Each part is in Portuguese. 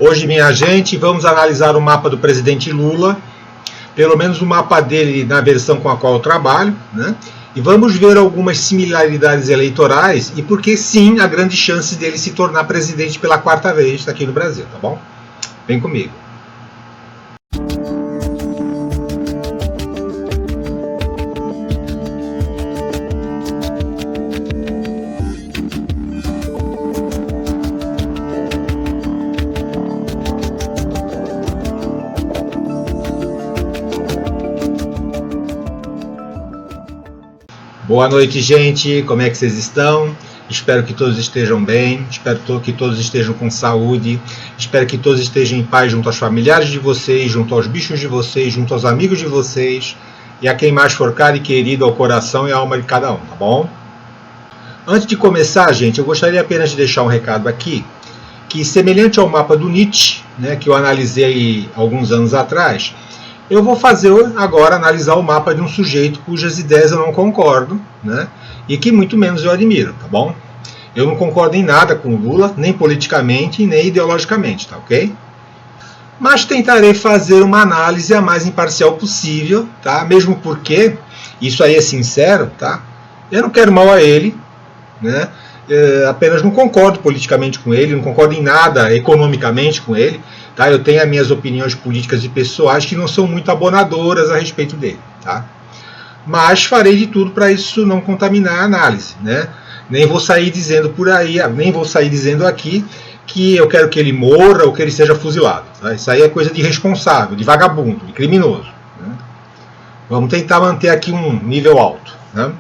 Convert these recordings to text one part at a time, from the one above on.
Hoje, minha gente, vamos analisar o mapa do presidente Lula, pelo menos o mapa dele na versão com a qual eu trabalho, né? E vamos ver algumas similaridades eleitorais e porque sim, há grandes chances dele se tornar presidente pela quarta vez aqui no Brasil, tá bom? Vem comigo. Boa noite, gente. Como é que vocês estão? Espero que todos estejam bem, espero que todos estejam com saúde, espero que todos estejam em paz junto aos familiares de vocês, junto aos bichos de vocês, junto aos amigos de vocês e a quem mais for caro e querido ao coração e à alma de cada um, tá bom? Antes de começar, gente, eu gostaria apenas de deixar um recado aqui, que semelhante ao mapa do Nietzsche, né, que eu analisei alguns anos atrás, eu vou fazer agora analisar o mapa de um sujeito cujas ideias eu não concordo, né? E que muito menos eu admiro, tá bom? Eu não concordo em nada com o Lula, nem politicamente, nem ideologicamente, tá ok? Mas tentarei fazer uma análise a mais imparcial possível, tá? Mesmo porque, isso aí é sincero, tá? Eu não quero mal a ele, né? Apenas não concordo politicamente com ele, não concordo em nada economicamente com ele, tá? Eu tenho as minhas opiniões políticas e pessoais que não são muito abonadoras a respeito dele, tá? Mas farei de tudo para isso não contaminar a análise, né? Nem vou sair dizendo por aí, nem vou sair dizendo aqui que eu quero que ele morra ou que ele seja fuzilado, tá? Isso aí é coisa de irresponsável, de vagabundo, de criminoso, né? Vamos tentar manter aqui um nível alto, né?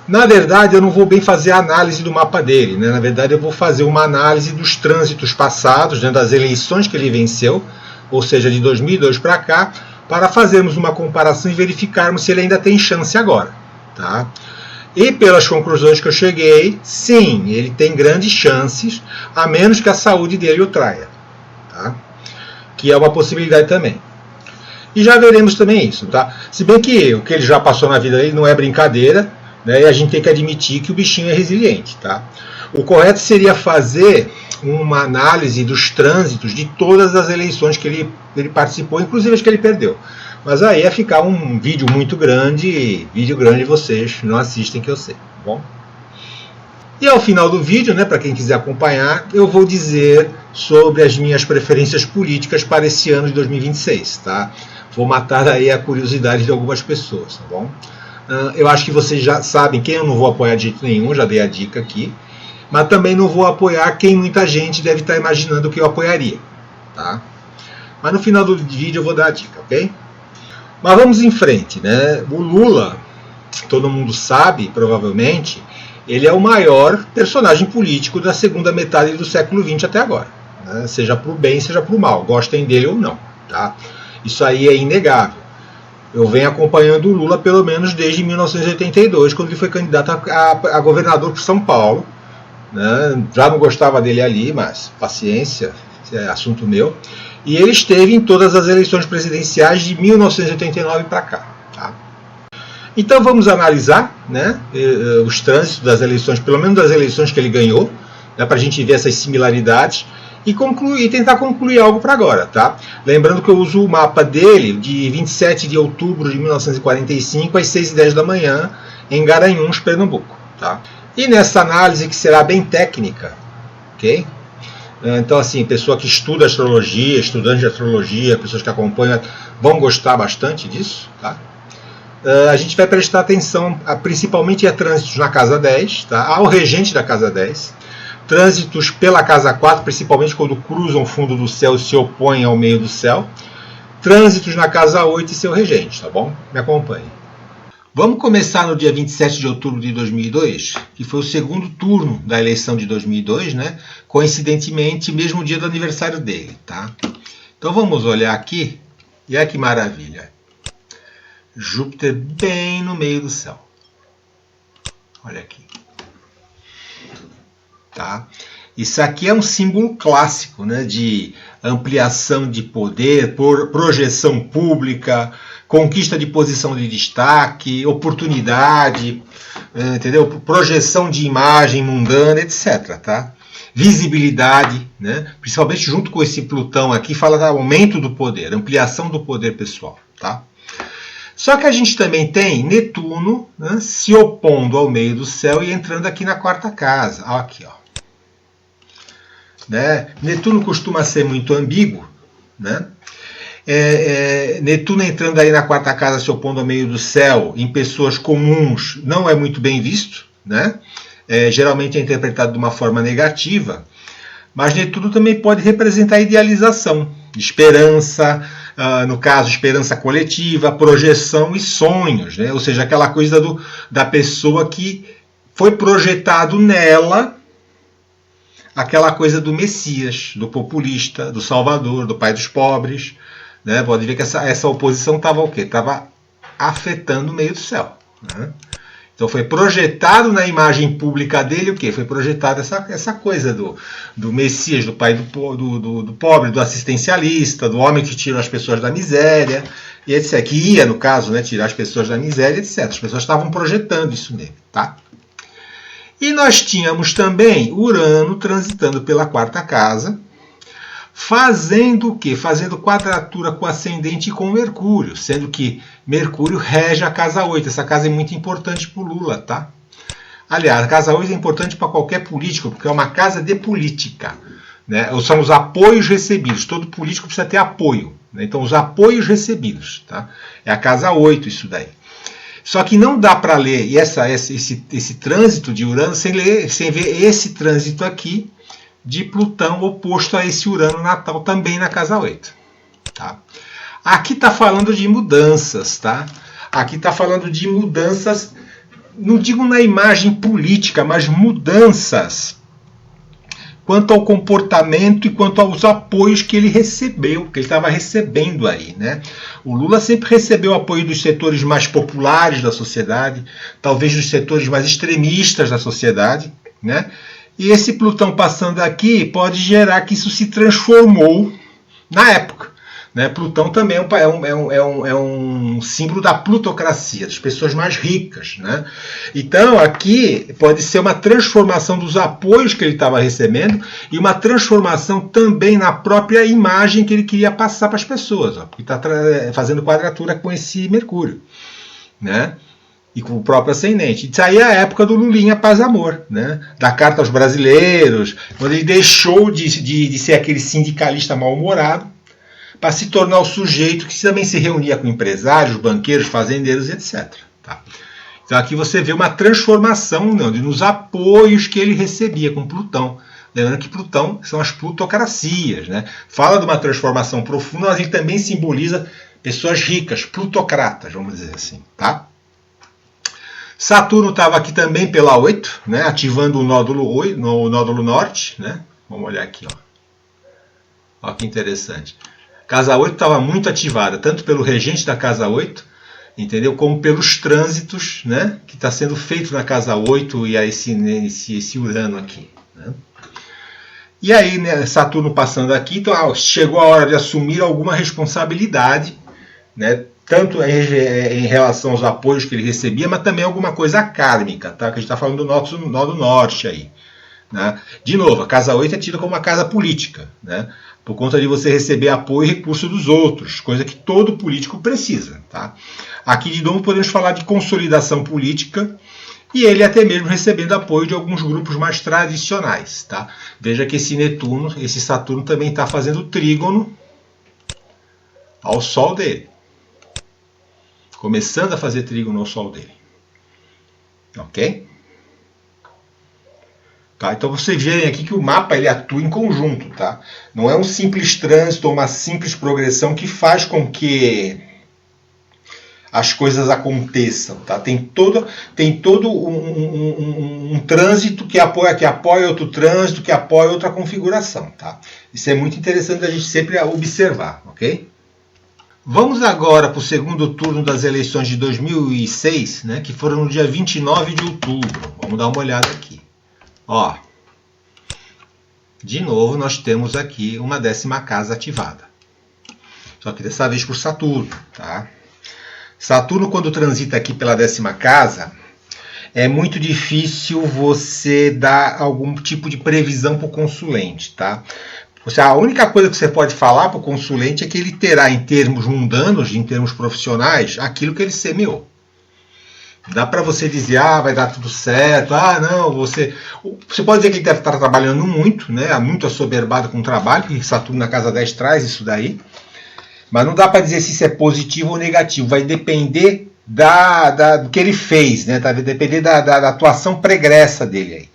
Na verdade, eu não vou bem fazer a análise do mapa dele, né? Na verdade, eu vou fazer uma análise dos trânsitos passados, né, das eleições que ele venceu, ou seja, de 2002 para cá, para fazermos uma comparação e verificarmos se ele ainda tem chance agora, tá? E pelas conclusões que eu cheguei, sim, ele tem grandes chances, a menos que a saúde dele o traia, tá? Que é uma possibilidade também. E já veremos também isso, tá? Se bem que o que ele já passou na vida dele não é brincadeira, né, e a gente tem que admitir que o bichinho é resiliente, tá? O correto seria fazer uma análise dos trânsitos de todas as eleições que ele participou, inclusive as que ele perdeu. Mas aí ia ficar um vídeo muito grande, vocês não assistem que eu sei, tá bom? E ao final do vídeo, né, para quem quiser acompanhar, eu vou dizer sobre as minhas preferências políticas para esse ano de 2026, tá? Vou matar aí a curiosidade de algumas pessoas, tá bom? Eu acho que vocês já sabem quem eu não vou apoiar de jeito nenhum, já dei a dica aqui. Mas também não vou apoiar quem muita gente deve estar imaginando que eu apoiaria, tá? Mas no final do vídeo eu vou dar a dica, ok? Mas vamos em frente, né? O Lula, todo mundo sabe, provavelmente, ele é o maior personagem político da segunda metade do século XX até agora, né? Seja para o bem, seja para o mal, gostem dele ou não, tá? Isso aí é inegável. Eu venho acompanhando o Lula pelo menos desde 1982, quando ele foi candidato a governador por São Paulo, né? Já não gostava dele ali, mas paciência, é assunto meu. E ele esteve em todas as eleições presidenciais de 1989 para cá, tá? Então vamos analisar, né, os trânsitos das eleições, pelo menos das eleições que ele ganhou, né, para a gente ver essas similaridades e tentar concluir algo para agora, tá? Lembrando que eu uso o mapa dele de 27 de outubro de 1945 às 6h10 da manhã em Garanhuns, Pernambuco, tá? E nessa análise que será bem técnica, ok? Então, assim, pessoa que estuda astrologia, estudante de astrologia, pessoas que acompanham, vão gostar bastante disso, tá? A gente vai prestar atenção principalmente a trânsitos na casa 10, tá? Ao regente da casa 10, trânsitos pela casa 4, principalmente quando cruzam o fundo do céu e se opõem ao meio do céu, trânsitos na casa 8 e seu regente, tá bom? Me acompanhe. Vamos começar no dia 27 de outubro de 2002, que foi o segundo turno da eleição de 2002, né? Coincidentemente, mesmo dia do aniversário dele, tá? Então vamos olhar aqui, e olha que maravilha. Júpiter bem no meio do céu. Olha aqui. Tá? Isso aqui é um símbolo clássico, né, de ampliação de poder, projeção pública, conquista de posição de destaque, oportunidade, entendeu? Projeção de imagem mundana, etc. Tá? visibilidade, né? Principalmente junto com esse Plutão aqui, fala do aumento do poder, ampliação do poder pessoal. Tá? Só que a gente também tem Netuno, né, se opondo ao meio do céu e entrando aqui na quarta casa. Aqui, ó. Né? Netuno costuma ser muito ambíguo, né? Netuno entrando aí na quarta casa, se opondo ao meio do céu, em pessoas comuns, não é muito bem visto, né? Geralmente é interpretado de uma forma negativa, mas Netuno também pode representar idealização, esperança, no caso, esperança coletiva, projeção e sonhos, né? Ou seja, aquela coisa da pessoa que foi projetado nela aquela coisa do Messias, do populista, do Salvador, do pai dos pobres. Né? Pode ver que essa oposição estava o quê? Estava afetando o meio do céu. Né? Então foi projetado na imagem pública dele o quê? Foi projetado essa coisa do Messias, do pai do pobre, do assistencialista, do homem que tira as pessoas da miséria, e etc. Que ia, no caso, né, tirar as pessoas da miséria, etc. As pessoas estavam projetando isso nele. Tá? E nós tínhamos também Urano transitando pela quarta casa, fazendo o quê? Fazendo quadratura com o ascendente e com Mercúrio, sendo que Mercúrio rege a casa 8. Essa casa é muito importante para o Lula, tá? Aliás, a casa 8 é importante para qualquer político, porque é uma casa de política. Né? São os apoios recebidos. Todo político precisa ter apoio. Né? Então, os apoios recebidos. Tá? É a casa 8 isso daí. Só que não dá para ler esse trânsito de Urano sem ver esse trânsito aqui de Plutão oposto a esse Urano natal também na casa 8. Tá? Aqui está falando de mudanças. Tá? Aqui está falando de mudanças, não digo na imagem política, mas mudanças quanto ao comportamento e quanto aos apoios que ele recebeu, que ele estava recebendo aí. Né? O Lula sempre recebeu apoio dos setores mais populares da sociedade, talvez dos setores mais extremistas da sociedade. Né? E esse Plutão passando aqui pode gerar que isso se transformou na época. Né? Plutão também é um símbolo da plutocracia, das pessoas mais ricas. Né? Então, aqui pode ser uma transformação dos apoios que ele estava recebendo e uma transformação também na própria imagem que ele queria passar para as pessoas, ó, porque está fazendo quadratura com esse Mercúrio. Né? E com o próprio ascendente. Isso aí é a época do Lulinha Paz Amor, né? Da Carta aos Brasileiros, quando ele deixou de ser aquele sindicalista mal-humorado para se tornar o sujeito que também se reunia com empresários, banqueiros, fazendeiros, etc. Tá? Então aqui você vê uma transformação nos apoios que ele recebia com Plutão. Lembrando que Plutão são as plutocracias. Né? Fala de uma transformação profunda, mas ele também simboliza pessoas ricas, plutocratas, vamos dizer assim. Tá? Saturno estava aqui também pela 8, né? Ativando o nódulo norte. Né? Vamos olhar aqui. Olha que interessante. Casa 8 estava muito ativada, tanto pelo regente da Casa 8, entendeu? Como pelos trânsitos, né? Que está sendo feito na Casa 8 e a esse Urano aqui. Né? E aí, né, Saturno passando aqui, então chegou a hora de assumir alguma responsabilidade, né? Tanto em relação aos apoios que ele recebia, mas também alguma coisa kármica, tá? Que a gente está falando do nó do norte aí. Né? De novo, a Casa 8 é tida como uma casa política, né? Por conta de você receber apoio e recurso dos outros, coisa que todo político precisa. Tá? Aqui, de novo, podemos falar de consolidação política e ele até mesmo recebendo apoio de alguns grupos mais tradicionais. Tá? Veja que esse Saturno também está fazendo trígono ao Sol dele. Começando a fazer trígono ao Sol dele. Ok? Tá? Então vocês veem aqui que o mapa ele atua em conjunto. Tá? Não é um simples trânsito ou uma simples progressão que faz com que as coisas aconteçam. Tá? Tem todo um trânsito que apoia outro trânsito, que apoia outra configuração. Tá? Isso é muito interessante a gente sempre observar. Ok? Vamos agora para o segundo turno das eleições de 2006, né, que foram no dia 29 de outubro. Vamos dar uma olhada aqui. Ó, de novo nós temos aqui uma 10ª casa ativada. Só que dessa vez por Saturno. Tá? Saturno, quando transita aqui pela 10ª casa, é muito difícil você dar algum tipo de previsão para o consulente, tá? A única coisa que você pode falar para o consulente é que ele terá, em termos mundanos, em termos profissionais, aquilo que ele semeou. Dá para você dizer, vai dar tudo certo, não, você pode dizer que ele deve estar trabalhando muito, né? Muito assoberbado com o trabalho, porque Saturno na casa 10 traz isso daí, mas não dá para dizer se isso é positivo ou negativo, vai depender do que ele fez, né? Vai depender da atuação pregressa dele aí.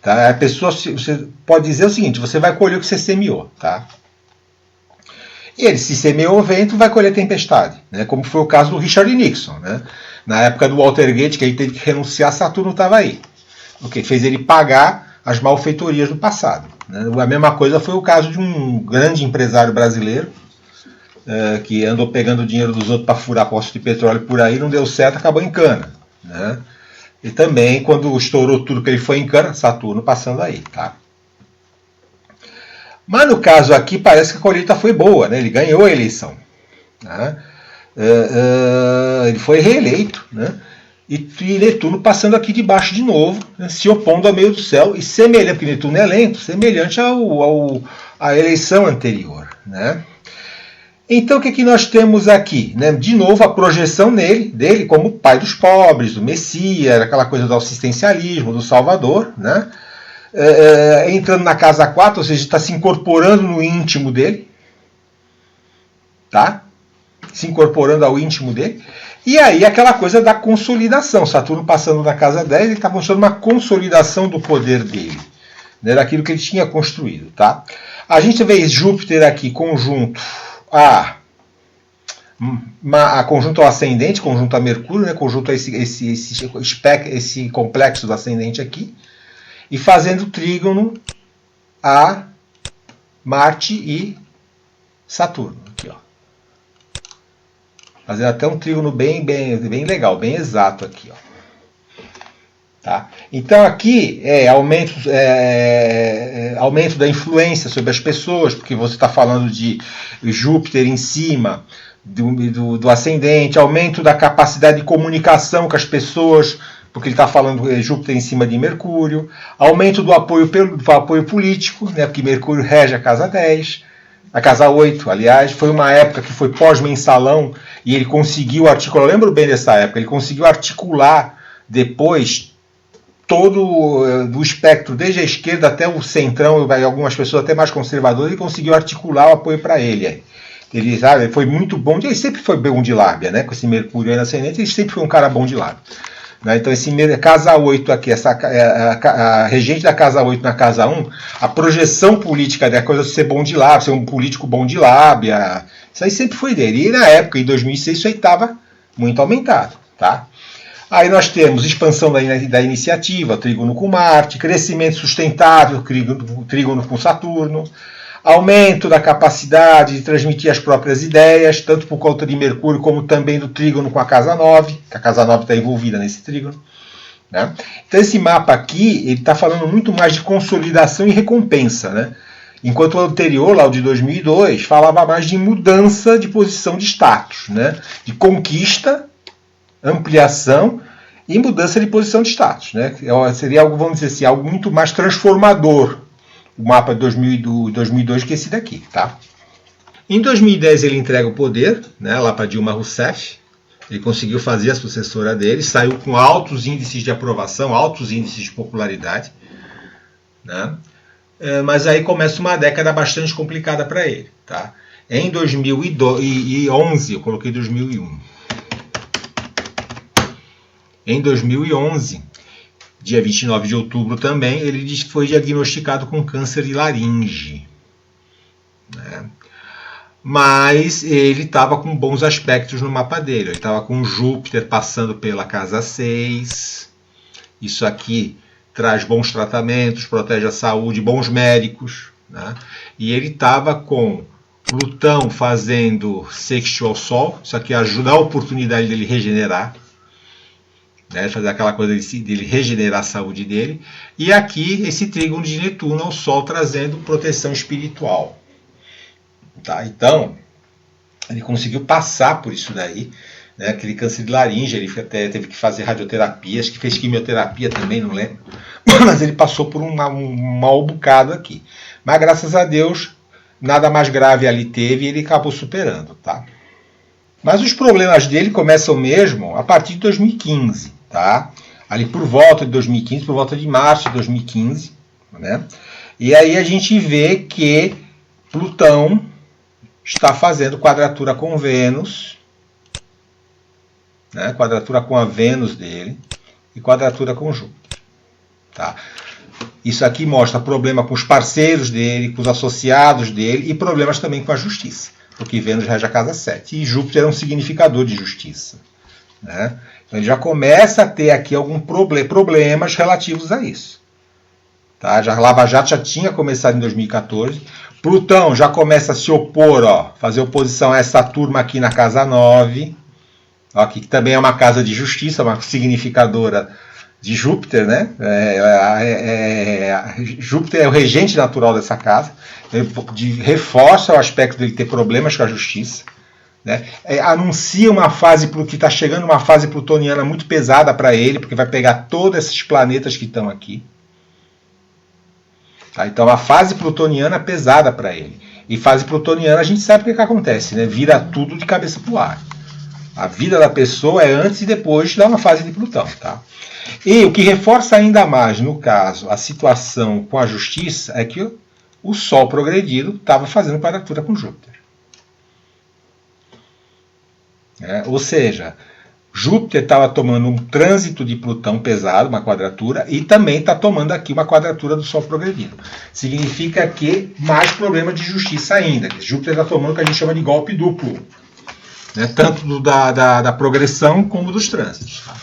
Tá? A pessoa, você pode dizer o seguinte, você vai colher o que você semeou, tá? E ele, se semeou o vento, vai colher tempestade, né? Como foi o caso do Richard Nixon, né? Na época do Watergate, que ele teve que renunciar, Saturno estava aí. O que fez ele pagar as malfeitorias do passado, né? A mesma coisa foi o caso de um grande empresário brasileiro, que andou pegando o dinheiro dos outros para furar postos de petróleo por aí, não deu certo, acabou em cana, né? E também, quando estourou tudo que ele foi em cana, Saturno passando aí, tá? Mas no caso aqui, parece que a colheita foi boa, né? Ele ganhou a eleição, né? Ele foi reeleito, né? E Netuno passando aqui debaixo de novo, né? Se opondo ao meio do céu, e semelhante, porque Netuno é lento, semelhante à eleição anterior, né? Então o que nós temos aqui? Né? De novo a projeção dele como pai dos pobres, do Messias, aquela coisa do assistencialismo, do Salvador, né? Entrando na casa 4, ou seja, está se incorporando no íntimo dele, tá? Se incorporando ao íntimo dele. E aí aquela coisa da consolidação. Saturno passando na casa 10, ele está mostrando uma consolidação do poder dele, né? Daquilo que ele tinha construído, tá? A gente vê Júpiter aqui conjunto a conjunto ao ascendente, conjunto a Mercúrio, né? Conjunto a esse complexo do ascendente aqui, e fazendo trígono a Marte e Saturno. Aqui, ó. Fazendo até um trígono bem legal, bem exato aqui, ó. Tá? Então aqui aumento da influência sobre as pessoas, porque você está falando de Júpiter em cima do ascendente, aumento da capacidade de comunicação com as pessoas, porque ele está falando Júpiter em cima de Mercúrio, aumento do apoio político, né, porque Mercúrio rege a casa 10, a casa 8, aliás, foi uma época que foi pós-mensalão, e ele conseguiu articular, eu lembro bem dessa época, ele conseguiu articular depois todo do espectro, desde a esquerda até o centrão, algumas pessoas até mais conservadoras, e conseguiu articular o apoio para ele. Ele foi muito bom, ele sempre foi bom de lábia, né? Com esse Mercúrio aí na ascendente, ele sempre foi um cara bom de lábia. Né? Então, esse casa 8 aqui, a regente da casa 8 na casa 1, a projeção política da coisa de ser bom de lábia, ser um político bom de lábia, isso aí sempre foi dele. E na época, em 2006, isso aí estava muito aumentado, tá? Aí nós temos expansão da iniciativa, trígono com Marte, crescimento sustentável, trígono com Saturno, aumento da capacidade de transmitir as próprias ideias, tanto por conta de Mercúrio como também do trígono com a casa 9, que a casa 9 está envolvida nesse trígono. Né? Então esse mapa aqui, ele está falando muito mais de consolidação e recompensa, né? Enquanto o anterior, lá o de 2002, falava mais de mudança de posição de status, né? De conquista, ampliação e mudança de posição de status, né? Seria algo, vamos dizer assim, algo muito mais transformador, o mapa de 2002 que esse daqui, tá? Em 2010 ele entrega o poder, né, lá para Dilma Rousseff. Ele conseguiu fazer a sucessora dele, saiu com altos índices de aprovação, altos índices de popularidade, né? Mas aí começa uma década bastante complicada para ele, tá? Em 2011, eu coloquei 2001. Em 2011, dia 29 de outubro também, ele diz que foi diagnosticado com câncer de laringe. Né? Mas ele estava com bons aspectos no mapa dele. Ele estava com Júpiter passando pela casa 6. Isso aqui traz bons tratamentos, protege a saúde, bons médicos. Né? E ele estava com Plutão fazendo sextil ao Sol. Isso aqui ajuda a oportunidade dele regenerar. Né, fazer aquela coisa dele regenerar a saúde dele. E aqui esse trígono de Netuno ao Sol trazendo proteção espiritual. Tá? Então, ele conseguiu passar por isso daí, né? Aquele câncer de laringe, ele até teve que fazer radioterapia, acho que fez quimioterapia também, não lembro. Mas ele passou por um mau bocado aqui. Mas graças a Deus, nada mais grave ali teve e ele acabou superando, tá? Mas os problemas dele começam mesmo a partir de 2015, tá? Ali por volta de 2015, por volta de março de 2015, né? E aí a gente vê que Plutão está fazendo quadratura com Vênus, né? Quadratura com a Vênus dele e quadratura com Júpiter, tá? Isso aqui mostra problema com os parceiros dele, com os associados dele e problemas também com a justiça, porque Vênus rege a casa 7 e Júpiter é um significador de justiça, né? Então ele já começa a ter aqui alguns problemas relativos a isso. Tá? Já, Lava Jato já tinha começado em 2014. Plutão já começa a se opor, ó, fazer oposição a essa turma aqui na casa 9, ó, que também é uma casa de justiça, uma significadora de Júpiter, né? Júpiter é o regente natural dessa casa. Ele reforça o aspecto dele ter problemas com a justiça. Né? Anuncia uma fase que está chegando uma fase plutoniana muito pesada para ele, porque vai pegar todos esses planetas que estão aqui. Tá? Então a fase plutoniana é pesada para ele. E fase plutoniana a gente sabe o que acontece, né? Vira tudo de cabeça para o ar. A vida da pessoa é antes e depois da uma fase de Plutão. Tá? E o que reforça ainda mais, no caso, a situação com a justiça, é que o Sol progredido estava fazendo quadratura com Júpiter. Ou seja, Júpiter estava tomando um trânsito de Plutão pesado, uma quadratura, e também está tomando aqui uma quadratura do Sol progredido. Significa que mais problema de justiça ainda. Júpiter está tomando o que a gente chama de golpe duplo, né? Tanto da progressão como dos trânsitos. Tá?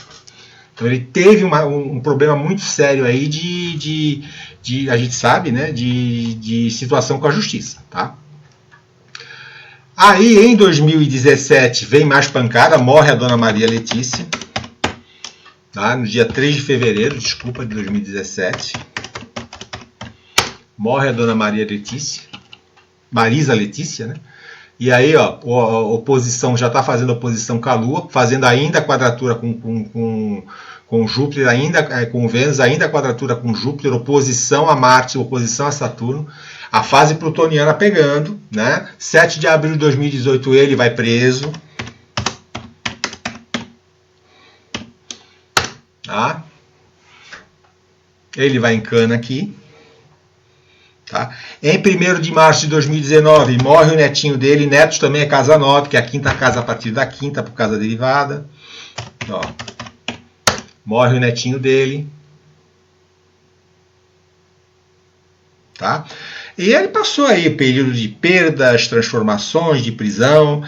Então ele teve um problema muito sério aí a gente sabe, né? de situação com a justiça. Tá? Aí, em 2017, vem mais pancada, morre a Dona Maria Letícia, tá? No dia 3 de fevereiro, de 2017. Morre a Dona Maria Letícia, Marisa Letícia, né? E aí, ó, a oposição já está fazendo oposição com a Lua, fazendo ainda quadratura com Júpiter, ainda com Vênus, ainda quadratura com Júpiter, oposição a Marte, oposição a Saturno. A fase plutoniana pegando, né? 7 de abril de 2018 ele vai preso. Tá? Ele vai em cana aqui. Tá? Em 1º de março de 2019 morre o netinho dele. Netos também é casa 9, que é a quinta casa a partir da quinta por casa derivada. Ó. Morre o netinho dele. Tá? E ele passou aí período de perdas, transformações, de prisão.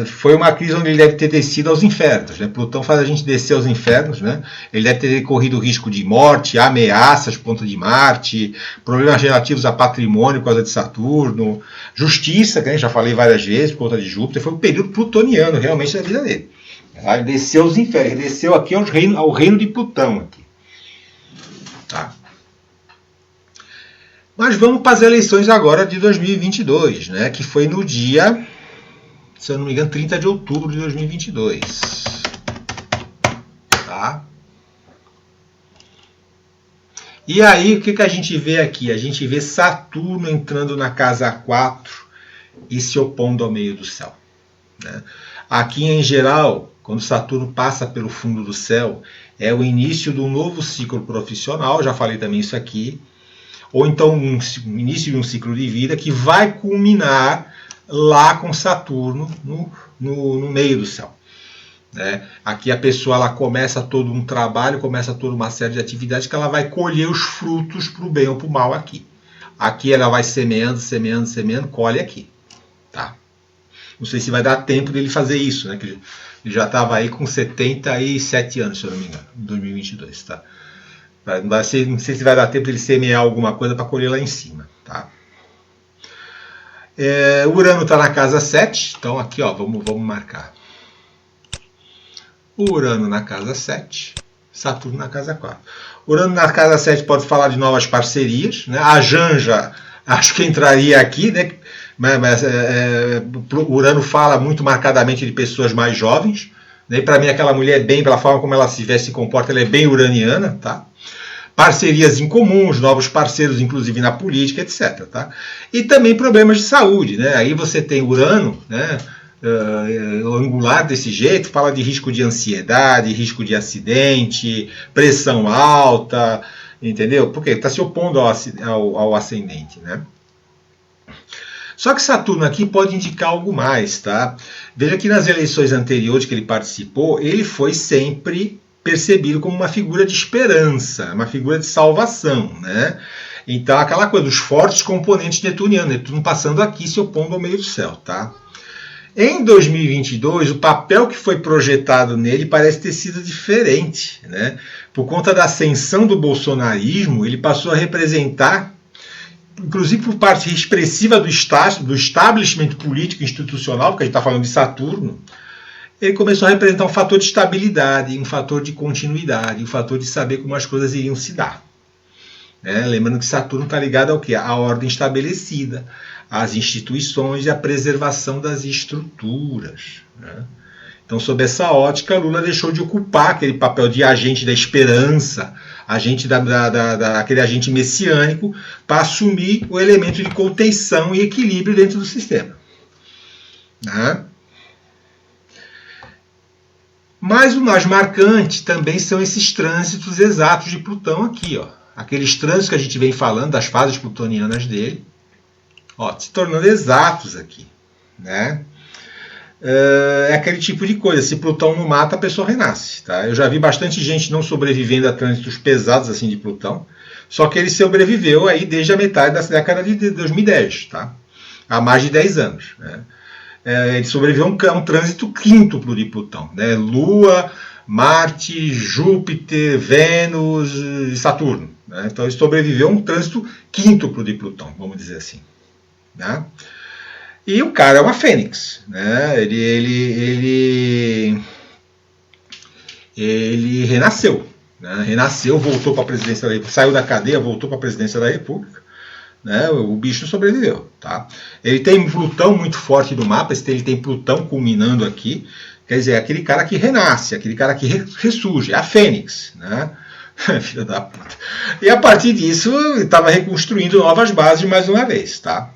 Foi uma crise onde ele deve ter descido aos infernos. Né? Plutão faz a gente descer aos infernos. Né? Ele deve ter corrido risco de morte, ameaças por conta de Marte, problemas relativos a patrimônio por causa de Saturno, justiça, que eu já falei várias vezes, por conta de Júpiter. Foi um período plutoniano realmente da vida dele. Ele desceu aos infernos, ele desceu aqui ao reino de Plutão. Aqui. Tá? Mas vamos para as eleições agora de 2022, né? Que foi no dia, se eu não me engano, 30 de outubro de 2022. Tá? E aí, o que a gente vê aqui? A gente vê Saturno entrando na casa 4 e se opondo ao meio do céu. Né? Aqui, em geral, quando Saturno passa pelo fundo do céu, é o início de um novo ciclo profissional, já falei também isso aqui, ou então um início de um ciclo de vida que vai culminar lá com Saturno no meio do céu. Né? Aqui a pessoa ela começa todo um trabalho, começa toda uma série de atividades que ela vai colher os frutos para o bem ou para o mal aqui. Aqui ela vai semeando, semeando, semeando, colhe aqui. Tá? Não sei se vai dar tempo dele fazer isso, né? Que ele já estava aí com 77 anos, se eu não me engano, em 2022. Tá? Não sei se vai dar tempo de ele semear alguma coisa para colher lá em cima. Tá? Urano está na casa 7, então aqui ó, vamos marcar. Urano na casa 7, Saturno na casa 4. Urano na casa 7 pode falar de novas parcerias. Né? A Janja acho que entraria aqui, né? Mas Urano fala muito marcadamente de pessoas mais jovens, né? Para mim aquela mulher é bem, pela forma como ela se veste e se comporta, ela é bem uraniana, tá? Parcerias em comuns, novos parceiros, inclusive na política, etc. Tá? E também problemas de saúde. Né? Aí você tem Urano, né, angular desse jeito, fala de risco de ansiedade, risco de acidente, pressão alta, entendeu? Porque está se opondo ao ascendente. Né? Só que Saturno aqui pode indicar algo mais. Tá? Veja que nas eleições anteriores que ele participou, ele foi sempre percebido como uma figura de esperança, uma figura de salvação, né? Então, aquela coisa dos fortes componentes netunianos, Netuno passando aqui, se opondo ao meio do céu, tá? Em 2022, o papel que foi projetado nele parece ter sido diferente, né? Por conta da ascensão do bolsonarismo, ele passou a representar, inclusive por parte expressiva do establishment político e institucional, porque a gente está falando de Saturno, ele começou a representar um fator de estabilidade, um fator de continuidade, um fator de saber como as coisas iriam se dar. Lembrando que Saturno está ligado ao quê? À ordem estabelecida, às instituições e à preservação das estruturas. Né? Então, sob essa ótica, Lula deixou de ocupar aquele papel de agente da esperança, agente aquele agente messiânico, para assumir o elemento de contenção e equilíbrio dentro do sistema. Né? Mas o mais marcante também são esses trânsitos exatos de Plutão aqui. Ó. Aqueles trânsitos que a gente vem falando, das fases plutonianas dele, ó, se tornando exatos aqui. Né? É aquele tipo de coisa. Se Plutão não mata, a pessoa renasce. Tá? Eu já vi bastante gente não sobrevivendo a trânsitos pesados assim de Plutão, só que ele sobreviveu aí desde a metade da década de 2010, tá? Há mais de 10 anos. Né? Ele sobreviveu a um trânsito quíntuplo de Plutão. Né? Lua, Marte, Júpiter, Vênus e Saturno. Né? Então ele sobreviveu a um trânsito quíntuplo de Plutão, vamos dizer assim. Né? E o cara é uma fênix. Né? Ele renasceu. Né? Renasceu, voltou para a presidência da República, saiu da cadeia, voltou para a presidência da República. Né, o bicho sobreviveu. Tá? Ele tem Plutão muito forte no mapa, ele tem Plutão culminando aqui, quer dizer, é aquele cara que renasce, aquele cara que ressurge, é a Fênix. Né? Filha da puta. E a partir disso, ele estava reconstruindo novas bases mais uma vez. Tá?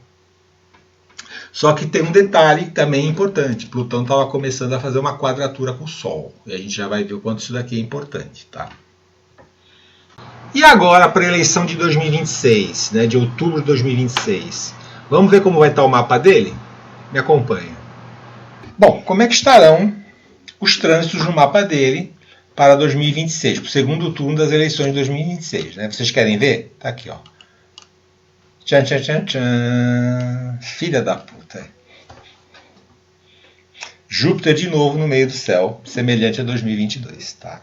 Só que tem um detalhe também importante, Plutão estava começando a fazer uma quadratura com o Sol, e a gente já vai ver o quanto isso daqui é importante. Tá? E agora para a eleição de 2026, né, de outubro de 2026. Vamos ver como vai estar o mapa dele? Me acompanha. Bom, como é que estarão os trânsitos no mapa dele para 2026, para o segundo turno das eleições de 2026? Né? Vocês querem ver? Tá aqui, ó. Tchan, tchan, tchan, tchan. Filha da puta. Júpiter de novo no meio do céu, semelhante a 2022, tá?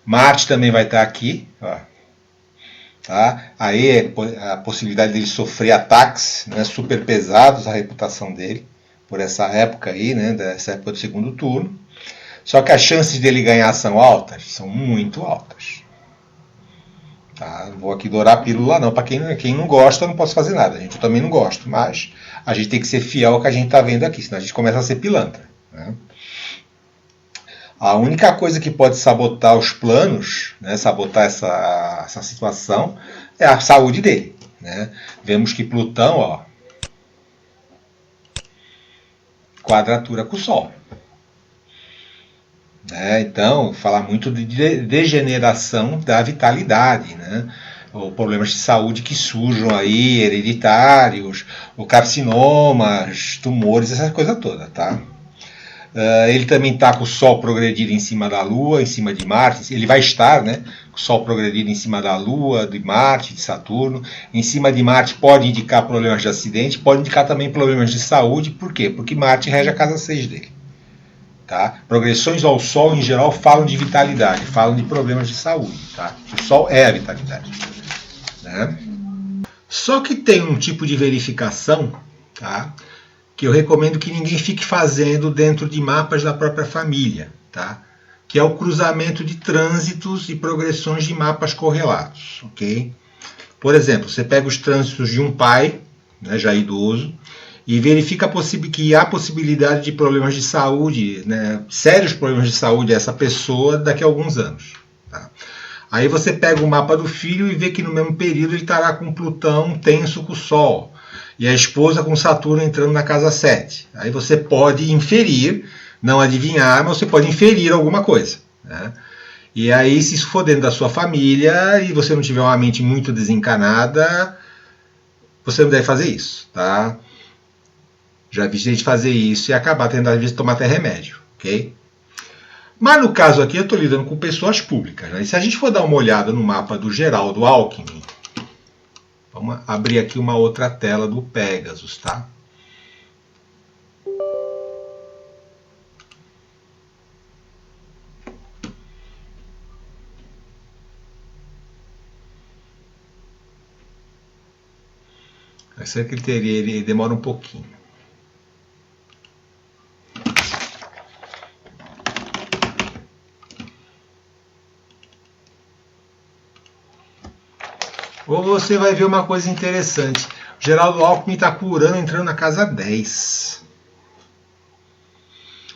Marte também vai estar aqui, ó. Tá? Aí a possibilidade dele sofrer ataques, né, super pesados à reputação dele por essa época aí, né, dessa época do segundo turno. Só que as chances dele ganhar são altas, são muito altas. Tá? Não vou aqui dourar a pílula não, para quem não gosta eu não posso fazer nada, eu também não gosto, mas a gente tem que ser fiel ao que a gente está vendo aqui, senão a gente começa a ser pilantra. Né? A única coisa que pode sabotar os planos, né, sabotar essa situação, é a saúde dele. Né? Vemos que Plutão, ó, quadratura com o Sol. Né? Então, fala muito de degeneração da vitalidade, né? Ou problemas de saúde que surjam aí, hereditários, ou carcinomas, tumores, essa coisa toda, tá? Ele também está com o Sol progredido em cima da Lua, em cima de Marte. Ele vai estar, né, com o Sol progredido em cima da Lua, de Marte, de Saturno. Em cima de Marte pode indicar problemas de acidente, pode indicar também problemas de saúde. Por quê? Porque Marte rege a casa 6 dele. Tá? Progressões ao Sol, em geral, falam de vitalidade, falam de problemas de saúde. Tá? O Sol é a vitalidade. Né? Só que tem um tipo de verificação, tá, que eu recomendo que ninguém fique fazendo dentro de mapas da própria família, tá? Que é o cruzamento de trânsitos e progressões de mapas correlatos, ok? Por exemplo, você pega os trânsitos de um pai, né, já idoso, e verifica que há possibilidade de problemas de saúde, né, sérios problemas de saúde a essa pessoa daqui a alguns anos. Tá? Aí você pega o mapa do filho e vê que no mesmo período ele estará com Plutão tenso com o Sol, e a esposa com Saturno entrando na casa 7. Aí você pode inferir, não adivinhar, mas você pode inferir alguma coisa. Né? E aí, se isso for dentro da sua família e você não tiver uma mente muito desencanada, você não deve fazer isso, tá? Já vi gente fazer isso e acabar tendo, às vezes, tomar até remédio, ok? Mas no caso aqui, eu estou lidando com pessoas públicas. Né? E se a gente for dar uma olhada no mapa do Geraldo Alckmin, vamos abrir aqui uma outra tela do Pegasus, tá? A secretaria ele demora um pouquinho. Ou você vai ver uma coisa interessante. O Geraldo Alckmin está com o Urano entrando na casa 10.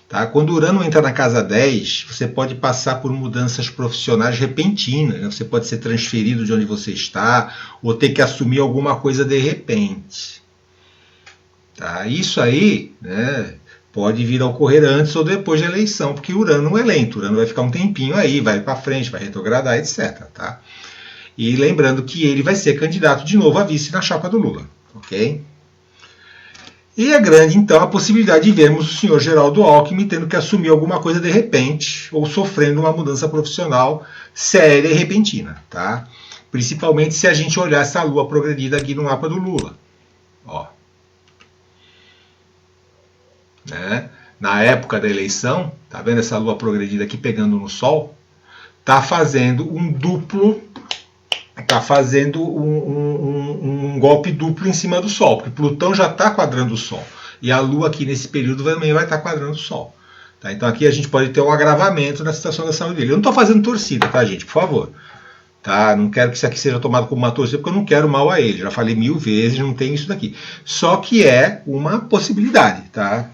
Tá? Quando o Urano entra na casa 10, você pode passar por mudanças profissionais repentinas. Né? Você pode ser transferido de onde você está, ou ter que assumir alguma coisa de repente. Tá? Isso aí, né, pode vir a ocorrer antes ou depois da eleição, porque o Urano não é lento. O Urano vai ficar um tempinho aí, vai para frente, vai retrogradar, etc. Tá? E lembrando que ele vai ser candidato de novo a vice na chapa do Lula. Ok? E é grande, então, a possibilidade de vermos o senhor Geraldo Alckmin tendo que assumir alguma coisa de repente, ou sofrendo uma mudança profissional séria e repentina. Tá? Principalmente se a gente olhar essa lua progredida aqui no mapa do Lula. Ó. Né? Na época da eleição, tá vendo essa lua progredida aqui pegando no Sol? Tá fazendo um duplo, tá fazendo um golpe duplo em cima do Sol, porque Plutão já está quadrando o Sol, e a Lua aqui nesse período também vai estar quadrando o Sol. Tá? Então aqui a gente pode ter um agravamento na situação da saúde dele. Eu não estou fazendo torcida, tá, gente? Por favor. Tá? Não quero que isso aqui seja tomado como uma torcida, porque eu não quero mal a ele. Já falei 1000 vezes, não tem isso daqui. Só que é uma possibilidade, tá?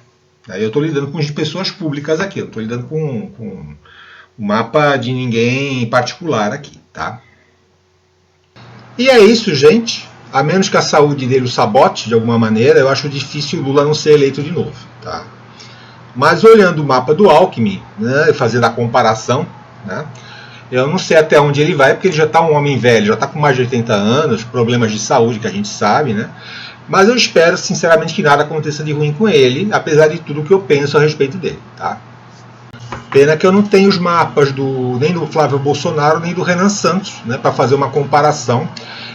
Aí eu estou lidando com pessoas públicas aqui, eu estou lidando com o mapa de ninguém em particular aqui, tá? E é isso, gente. A menos que a saúde dele o sabote de alguma maneira, eu acho difícil o Lula não ser eleito de novo, tá? Mas olhando o mapa do Alckmin, né, fazendo a comparação, né, eu não sei até onde ele vai, porque ele já está um homem velho, já está com mais de 80 anos, problemas de saúde que a gente sabe, né? Mas eu espero, sinceramente, que nada aconteça de ruim com ele, apesar de tudo que eu penso a respeito dele, tá? Pena que eu não tenho os mapas nem do Flávio Bolsonaro, nem do Renan Santos, né, para fazer uma comparação.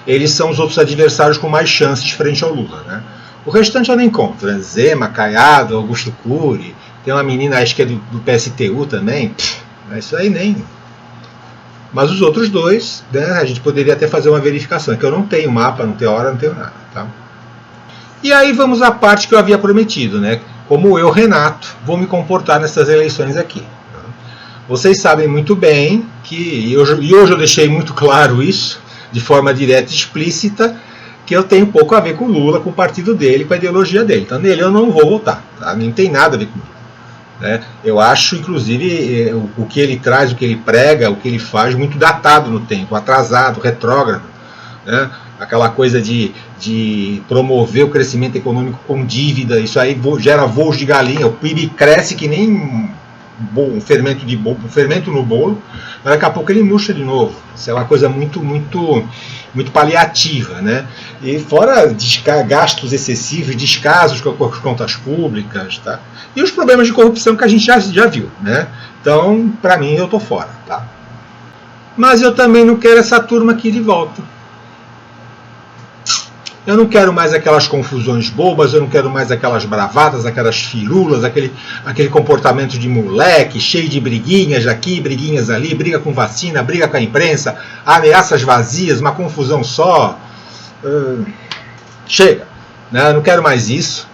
Eles são os outros adversários com mais chances frente ao Lula, né? O restante eu não encontro, né? Zema, Caiado, Augusto Cury, tem uma menina, acho que é do PSTU também, isso aí nem... Mas os outros dois, né, a gente poderia até fazer uma verificação, que eu não tenho mapa, não tenho hora, não tenho nada, tá? E aí vamos à parte que eu havia prometido, né? Como eu, Renato, vou me comportar nessas eleições aqui. Vocês sabem muito bem que, e hoje eu deixei muito claro isso, de forma direta e explícita, que eu tenho pouco a ver com o Lula, com o partido dele, com a ideologia dele. Então nele eu não vou votar, tá? Não tem nada a ver com ele. Né? Eu acho, inclusive, o que ele traz, o que ele prega, o que ele faz, muito datado no tempo, atrasado, retrógrado. Né? Aquela coisa de promover o crescimento econômico com dívida, isso aí gera voos de galinha, o PIB cresce que nem um fermento no bolo, mas daqui a pouco ele murcha de novo. Isso é uma coisa muito paliativa, né? E fora gastos excessivos, descasos com as contas públicas, tá? E os problemas de corrupção que a gente já viu, né? Então, para mim, eu tô fora, tá? Mas eu também não quero essa turma aqui de volta. Eu não quero mais aquelas confusões bobas, eu não quero mais aquelas bravatas, aquelas firulas, aquele comportamento de moleque, cheio de briguinhas aqui, briguinhas ali, briga com vacina, briga com a imprensa, ameaças vazias, uma confusão só. Chega, né? Eu não quero mais isso.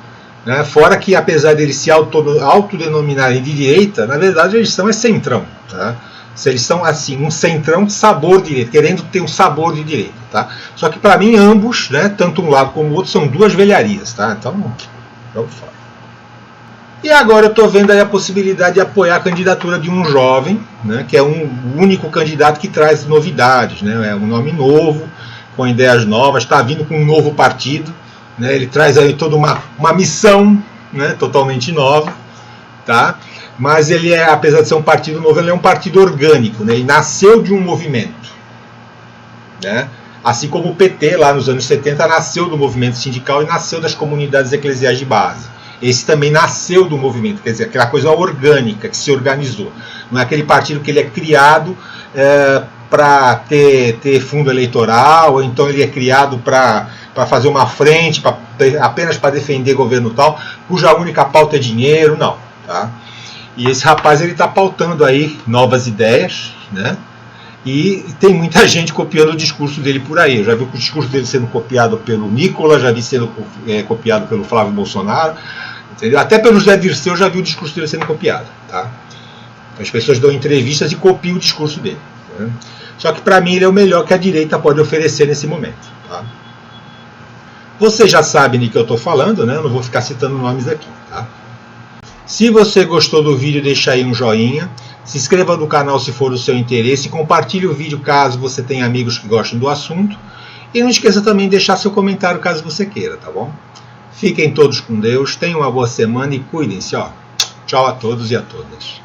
Né? Fora que, apesar deles se autodenominarem de direita, na verdade eles são centrão. Tá? Eles são assim, um centrão de sabor de direita, querendo ter um sabor de direita, tá? Só que para mim ambos, né, tanto um lado como o outro, são duas velharias, tá? Então, vamos fora. E agora eu estou vendo aí a possibilidade de apoiar a candidatura de um jovem, né, que é o único candidato que traz novidades, né? É um nome novo, com ideias novas, está vindo com um novo partido, né? Ele traz aí toda uma missão, né, totalmente nova, tá? Mas ele é, apesar de ser um partido novo, ele é um partido orgânico, né? Ele nasceu de um movimento, né? Assim como o PT lá nos anos 70 nasceu do movimento sindical e nasceu das comunidades eclesiais de base. Esse também nasceu do movimento, quer dizer, aquela coisa orgânica que se organizou. Não é aquele partido que ele é criado para ter fundo eleitoral, ou então ele é criado para fazer uma frente, apenas para defender governo tal, cuja única pauta é dinheiro, não, tá? E esse rapaz ele está pautando aí novas ideias, né? E tem muita gente copiando o discurso dele por aí. Eu já vi o discurso dele sendo copiado pelo Nicolas, já vi sendo copiado pelo Flávio Bolsonaro, entendeu? Até pelo José Dirceu eu já vi o discurso dele sendo copiado, tá? As pessoas dão entrevistas e copiam o discurso dele, né? Só que para mim ele é o melhor que a direita pode oferecer nesse momento, tá? Vocês já sabem de que eu estou falando, né? Eu não vou ficar citando nomes aqui, tá? Se você gostou do vídeo, deixa aí um joinha, se inscreva no canal se for do seu interesse, compartilhe o vídeo caso você tenha amigos que gostem do assunto, e não esqueça também de deixar seu comentário caso você queira, tá bom? Fiquem todos com Deus, tenham uma boa semana e cuidem-se, ó. Tchau a todos e a todas.